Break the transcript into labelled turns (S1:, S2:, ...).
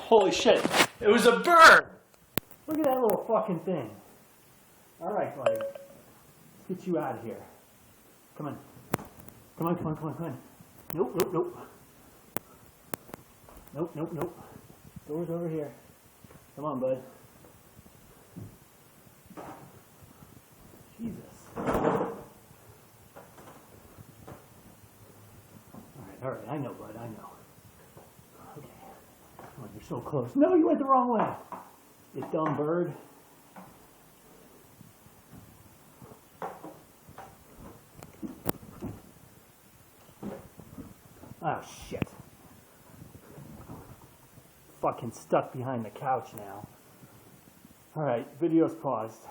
S1: Holy shit. It was a bird. Look at that little fucking thing. All right, buddy. Let's get you out of here. Come on. Come on, come on, come on, come on. Nope, nope, nope. Nope, nope, nope. Door's over here. Come on, bud. Jesus. All right, I know, bud, I know. Okay. Come on, you're so close. No, you went the wrong way. You dumb bird. Oh, shit. Fucking stuck behind the couch now. All right, video's paused.